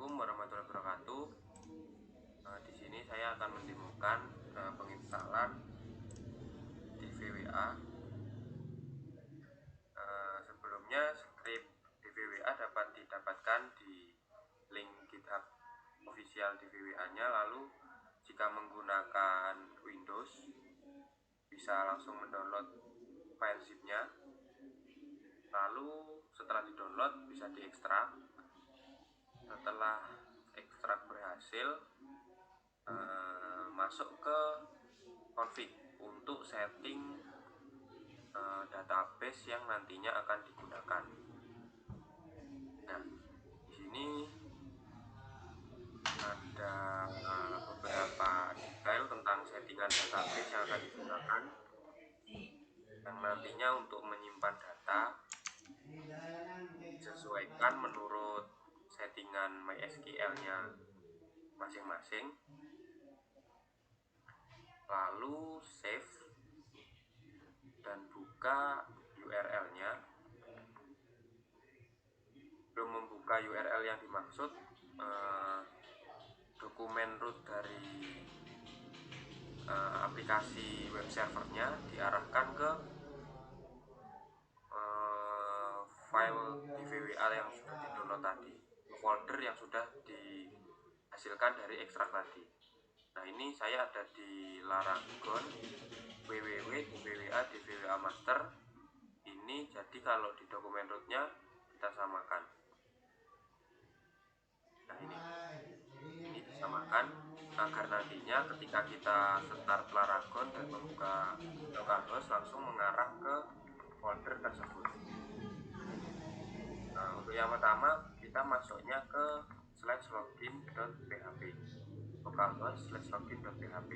Assalamualaikum warahmatullahi wabarakatuh. Di sini saya akan mendemokan penginstalan DVWA. Sebelumnya script DVWA dapat didapatkan di link GitHub official DVWA-nya. Lalu jika menggunakan Windows bisa langsung mendownload file zip-nya. Lalu setelah di-download bisa diekstrak. Setelah ekstrak berhasil, masuk ke config untuk setting database yang nantinya akan digunakan. Nah, di sini ada beberapa detail tentang settingan database yang akan digunakan, yang nantinya untuk menyimpan data disesuaikan menurut settingan MySQL-nya masing-masing. Lalu save dan buka URL-nya. Belum membuka URL yang dimaksud, dokumen root dari aplikasi web servernya diarahkan ke file DVWA yang sudah di-download tadi, folder yang sudah dihasilkan dari ekstrak tadi. Nah, ini saya ada di Laragon www.dvwa dvwa master. Ini jadi kalau di dokumen rootnya kita samakan. Nah, ini disamakan agar nantinya ketika kita start Laragon dan membuka localhost langsung mengarah ke folder tersebut. Untuk yang pertama kita masuknya ke /login.php, localhost/login.php.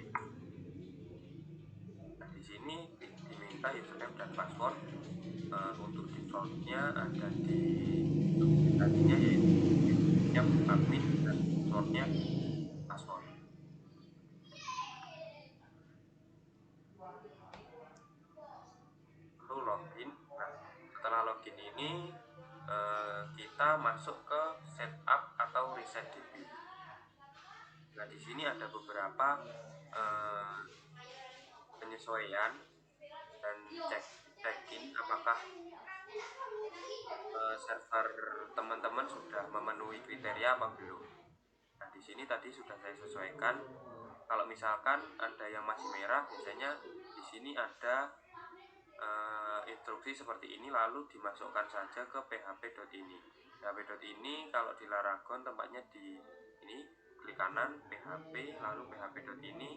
Nah, di sini diminta username dan password. Untuk defaultnya ada di tadinya yaitu admin dan passwordnya password. Lalu login. Nah, setelah login ini kita masuk ke setup atau reset DB. Nah, di sini ada beberapa penyesuaian dan check-in apakah server teman-teman sudah memenuhi kriteria apa belum. Nah, di sini tadi sudah saya sesuaikan. Kalau misalkan ada yang masih merah, biasanya di sini ada instruksi seperti ini, lalu dimasukkan saja ke php.ini. php.ini kalau di Laragon tempatnya di ini, klik kanan php lalu php.ini,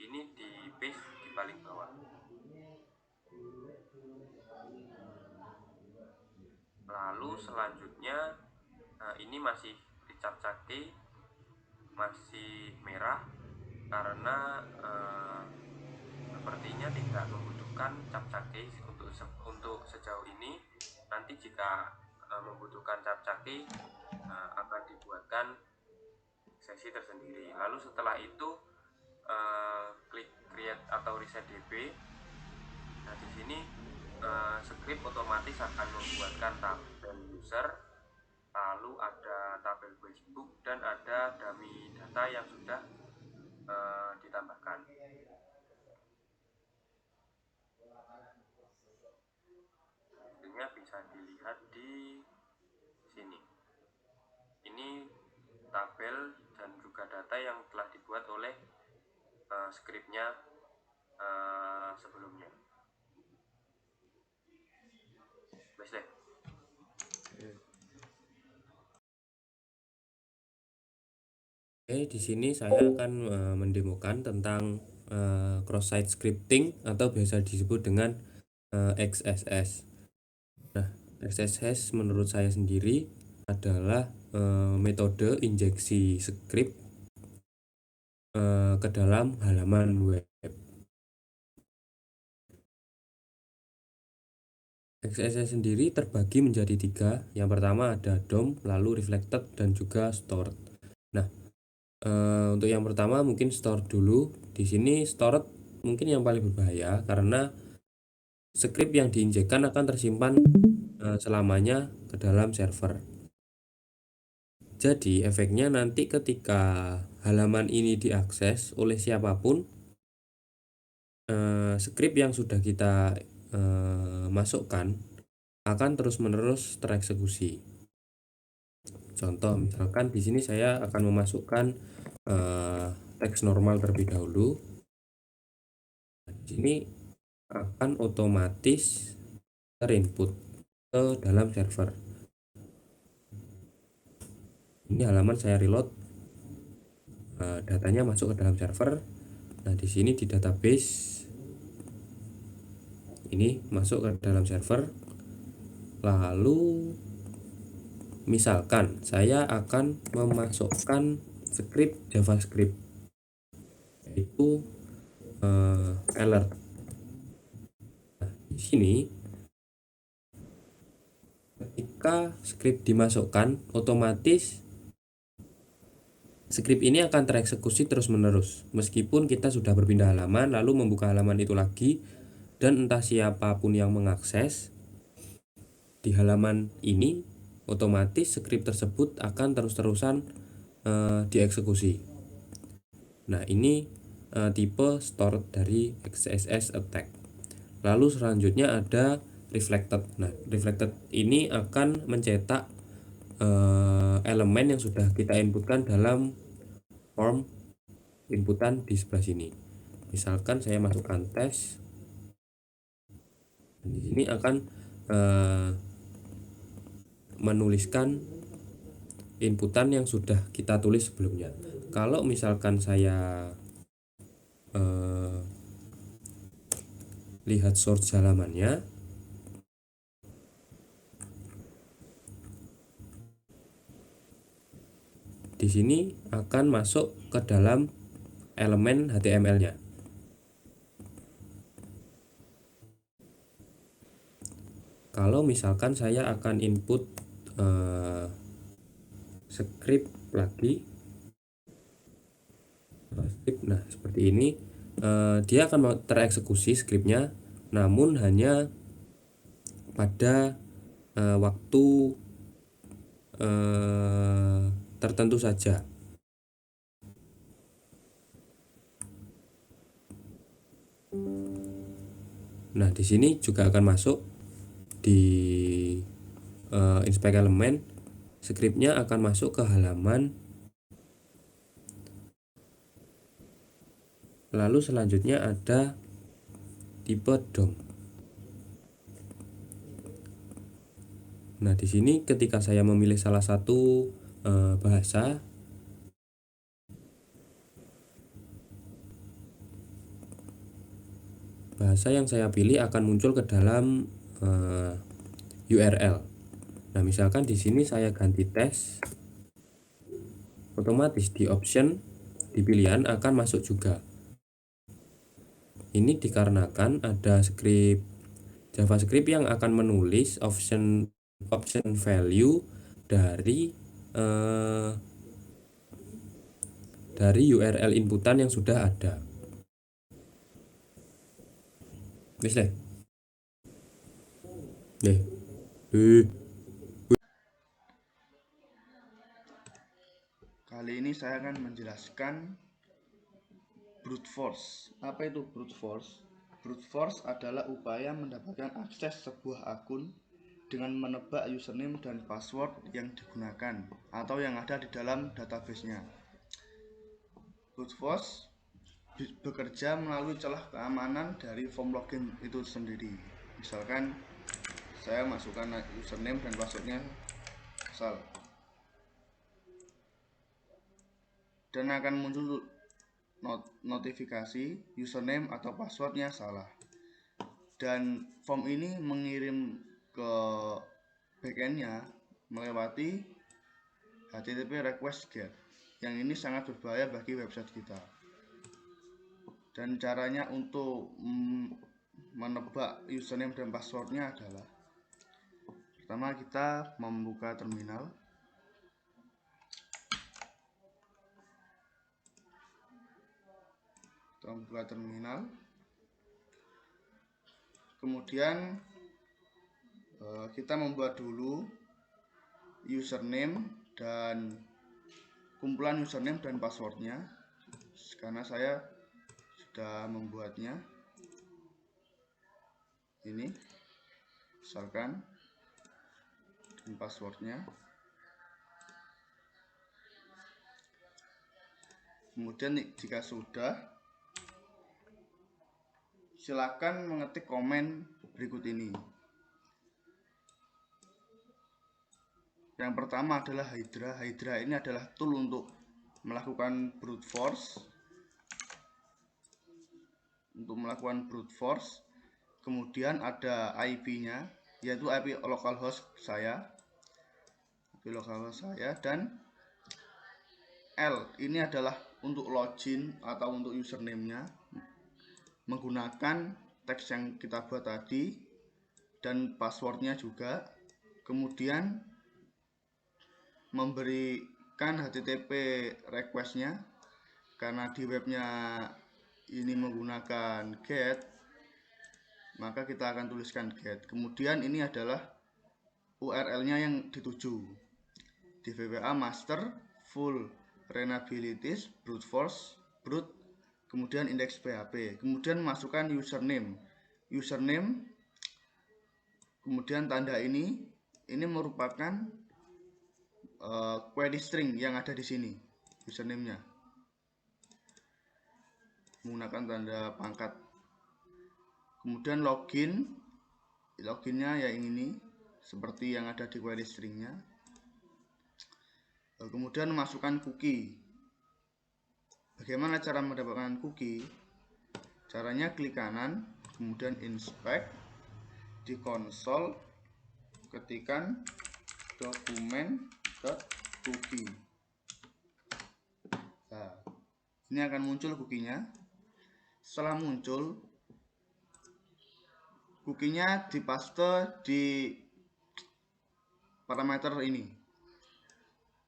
ini di paste di paling bawah. Lalu selanjutnya ini masih dicap-capi, masih merah karena sepertinya tidak membutuhkan cap-caki untuk sejauh ini. Nanti jika membutuhkan cap-caki akan dibuatkan sesi tersendiri. Lalu setelah itu klik create atau reset DB. Nah, di sini script otomatis akan membuatkan tabel user, lalu ada tabel Facebook dan ada dummy data yang sudah ditambahkan. Hasilnya bisa dilihat di sini. Ini tabel dan juga data yang telah dibuat oleh scriptnya sebelumnya. Oke, di sini saya akan mendemokan tentang cross-site scripting atau biasa disebut dengan XSS. Nah, XSS menurut saya sendiri adalah metode injeksi script ke dalam halaman web. XSS sendiri terbagi menjadi 3. Yang pertama ada DOM, lalu reflected, dan juga stored. Nah, untuk yang pertama mungkin stored dulu. Di sini stored mungkin yang paling berbahaya karena script yang diinjekkan akan tersimpan selamanya ke dalam server. Jadi efeknya nanti ketika halaman ini diakses oleh siapapun, script yang sudah kita masukkan akan terus-menerus tereksekusi. Contoh, misalkan di sini saya akan memasukkan teks normal terlebih dahulu. Di sini akan otomatis terinput ke dalam server. Ini halaman saya reload, datanya masuk ke dalam server. Nah, di sini di database ini masuk ke dalam server. Lalu misalkan saya akan memasukkan script JavaScript, yaitu alert. Nah, di sini ketika script dimasukkan, otomatis script ini akan tereksekusi terus-menerus meskipun kita sudah berpindah halaman lalu membuka halaman itu lagi, dan entah siapapun yang mengakses di halaman ini, otomatis script tersebut akan terus-terusan dieksekusi. Nah, ini tipe stored dari XSS attack. Lalu selanjutnya ada reflected. Nah, reflected ini akan mencetak elemen yang sudah kita inputkan dalam form inputan di sebelah sini. Misalkan saya masukkan tes, di sini akan menuliskan inputan yang sudah kita tulis sebelumnya. Kalau misalkan saya lihat source halamannya, di sini akan masuk ke dalam elemen HTML-nya. Kalau misalkan saya akan input script lagi, nah seperti ini, dia akan tereksekusi scriptnya, namun hanya pada waktu tertentu saja. Nah, di sini juga akan masuk di inspect elemen, scriptnya akan masuk ke halaman. Lalu selanjutnya ada tipe DOM. Nah, di sini ketika saya memilih salah satu bahasa, yang saya pilih akan muncul ke dalam URL. Nah, misalkan di sini saya ganti tes, otomatis di option di pilihan akan masuk juga. Ini dikarenakan ada script JavaScript yang akan menulis option value dari URL inputan yang sudah ada. Wis le. Kali ini saya akan menjelaskan brute force. Apa itu brute force? Brute force adalah upaya mendapatkan akses sebuah akun dengan menebak username dan password yang digunakan atau yang ada di dalam database-nya. Brute force bekerja melalui celah keamanan dari form login itu sendiri. Misalkan saya masukkan username dan passwordnya salah, dan akan muncul notifikasi username atau passwordnya salah, dan form ini mengirim ke backendnya melewati HTTP request get, yang ini sangat berbahaya bagi website kita. Dan caranya untuk menebak username dan passwordnya adalah, pertama kita membuka terminal. Kemudian kita membuat dulu username dan kumpulan username dan passwordnya, karena saya sudah membuatnya. Ini misalkan dan passwordnya. Kemudian jika sudah, silakan mengetik komen berikut ini. Yang pertama adalah Hydra. Hydra ini adalah tool untuk melakukan brute force. Kemudian ada IP-nya, yaitu IP localhost saya. Dan L ini adalah untuk login atau untuk username-nya menggunakan teks yang kita buat tadi, dan passwordnya juga. Kemudian memberikan HTTP request-nya, karena di webnya ini menggunakan get, maka kita akan tuliskan get. Kemudian ini adalah URL-nya yang dituju, DVWA master full renabilities brute force brute, kemudian index PHP. Kemudian masukkan username, kemudian tanda ini merupakan query string yang ada di sini, username-nya menggunakan tanda pangkat. Kemudian loginnya yang ini seperti yang ada di query string-nya. Kemudian masukkan cookie. Bagaimana cara mendapatkan cookie? Caranya klik kanan, kemudian inspect, di konsol ketikkan document.cookie. Nah, ini akan muncul cookie-nya. Setelah muncul, cookie-nya dipaste di parameter ini.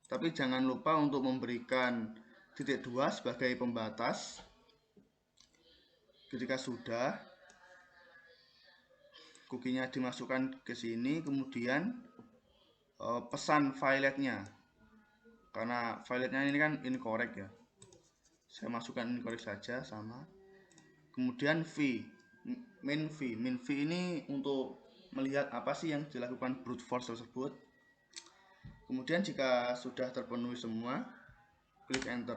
Tapi jangan lupa untuk memberikan titik 2 sebagai pembatas. Ketika sudah, cookie-nya dimasukkan ke sini, kemudian pesan filetnya, karena filetnya ini kan incorrect ya, saya masukkan incorrect saja sama. Kemudian min v ini untuk melihat apa sih yang dilakukan brute force tersebut. Kemudian jika sudah terpenuhi semua, klik enter,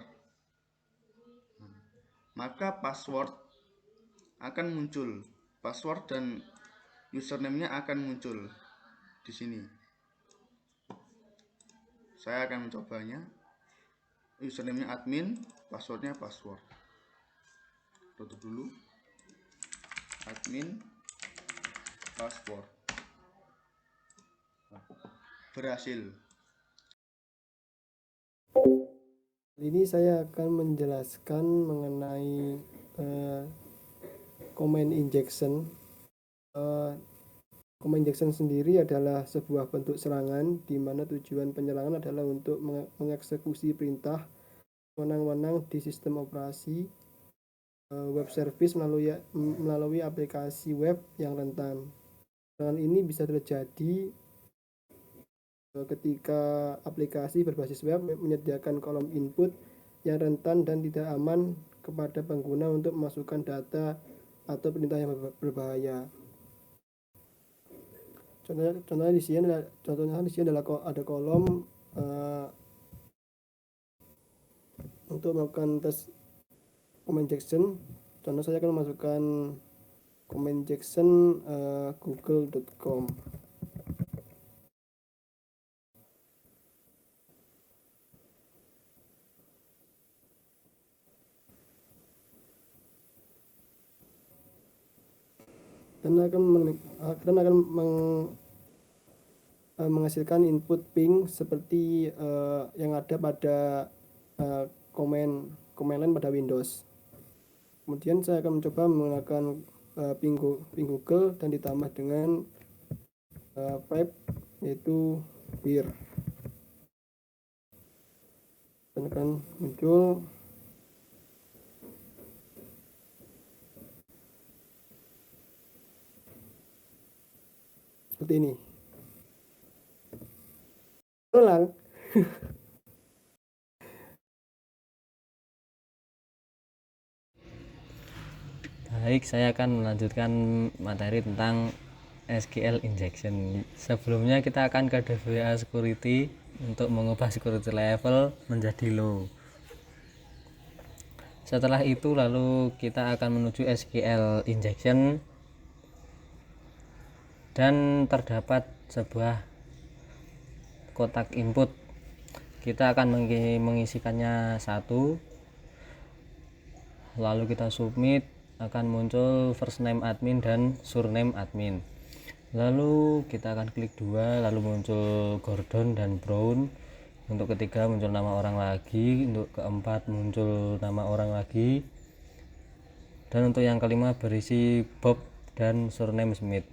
maka password akan muncul, password dan username-nya akan muncul di sini. Saya akan mencobanya. Username-nya admin, passwordnya password. Tutup dulu. Admin password. Berhasil. Ini saya akan menjelaskan mengenai command injection. Command injection sendiri adalah sebuah bentuk serangan di mana tujuan penyerangan adalah untuk mengeksekusi perintah wewenang di sistem operasi web service melalui aplikasi web yang rentan. Serangan ini bisa terjadi ketika aplikasi berbasis web menyediakan kolom input yang rentan dan tidak aman kepada pengguna untuk memasukkan data atau perintah yang berbahaya. Contohnya di sini adalah ada kolom untuk melakukan tes command injection. Contoh saya akan memasukkan command injection google.com. dan akan menghasilkan input ping seperti yang ada pada command line pada Windows. Kemudian saya akan mencoba menggunakan ping Google dan ditambah dengan pipe, yaitu wir, dan akan muncul seperti ini. Ulang. Baik, saya akan melanjutkan materi tentang SQL injection. Sebelumnya kita akan ke DBA security untuk mengubah security level menjadi low. Setelah itu lalu kita akan menuju SQL injection dan terdapat sebuah kotak input. Kita akan mengisikannya 1, lalu kita submit, akan muncul first name admin dan surname admin. Lalu kita akan klik 2, lalu muncul Gordon dan Brown. Untuk ketiga muncul nama orang lagi, untuk keempat muncul nama orang lagi, dan untuk yang kelima berisi Bob dan surname Smith.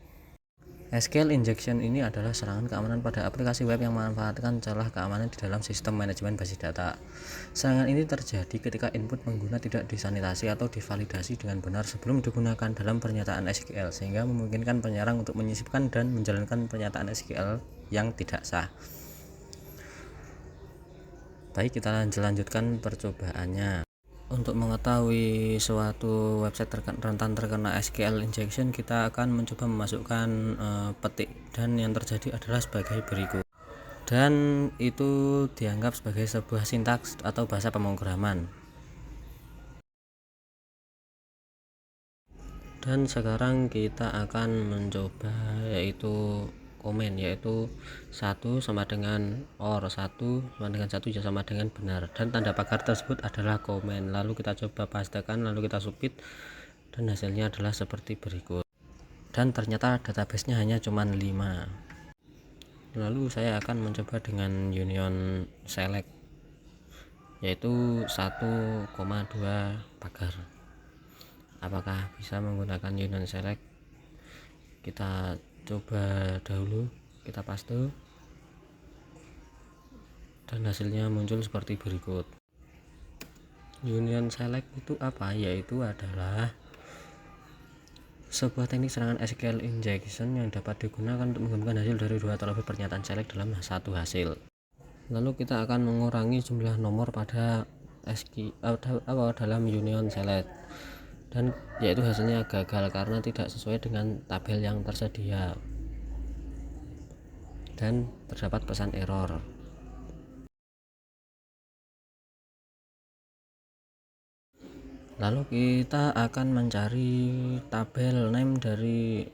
SQL injection ini adalah serangan keamanan pada aplikasi web yang memanfaatkan celah keamanan di dalam sistem manajemen basis data. Serangan ini terjadi ketika input pengguna tidak disanitasi atau divalidasi dengan benar sebelum digunakan dalam pernyataan SQL, sehingga memungkinkan penyerang untuk menyisipkan dan menjalankan pernyataan SQL yang tidak sah. Baik, kita lanjutkan percobaannya. Untuk mengetahui suatu website rentan terkena SQL injection, kita akan mencoba memasukkan petik, dan yang terjadi adalah sebagai berikut. Dan itu dianggap sebagai sebuah sintaks atau bahasa pemrograman. Dan sekarang kita akan mencoba yaitu komen, yaitu 1 sama dengan or, 1 sama dengan 1 sama dengan benar, dan tanda pagar tersebut adalah komen. Lalu kita coba pastekan, lalu kita submit, dan hasilnya adalah seperti berikut. Dan ternyata databasenya hanya cuma 5. Lalu saya akan mencoba dengan union select, yaitu 1,2 pagar. Apakah bisa menggunakan union select? Kita coba dahulu, kita paste, dan hasilnya muncul seperti berikut. Union select itu apa? Yaitu adalah sebuah teknik serangan SQL injection yang dapat digunakan untuk menggabungkan hasil dari 2 atau lebih pernyataan select dalam satu hasil. Lalu kita akan mengurangi jumlah nomor pada dalam union select, dan yaitu hasilnya gagal karena tidak sesuai dengan tabel yang tersedia dan terdapat pesan error. Lalu kita akan mencari tabel name dari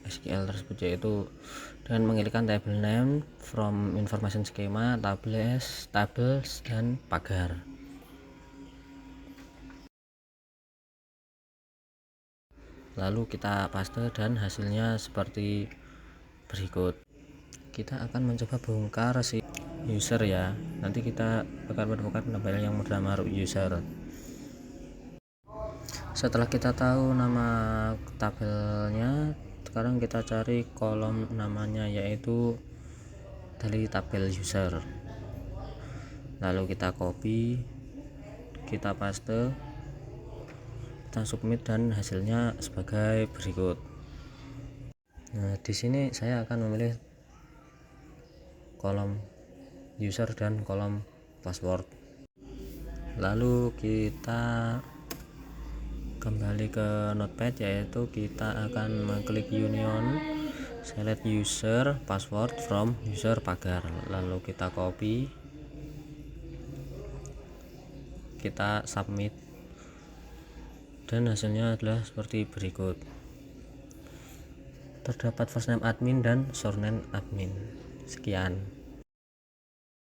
SQL tersebut, yaitu dengan mengetikkan tabel name from information schema, tables, dan pagar. Lalu kita paste dan hasilnya seperti berikut. Kita akan mencoba bongkar si user ya. Nanti kita akan menemukan tabel yang bernama root user. Setelah kita tahu nama tabelnya, sekarang kita cari kolom namanya, yaitu dari tabel user. Lalu kita copy, kita paste, kita submit, dan hasilnya sebagai berikut. Nah, di sini saya akan memilih kolom user dan kolom password. Lalu kita kembali ke notepad, yaitu kita akan mengklik union select user password from user pagar. Lalu kita copy, kita submit, dan hasilnya adalah seperti berikut. Terdapat first name admin dan surname admin. Sekian.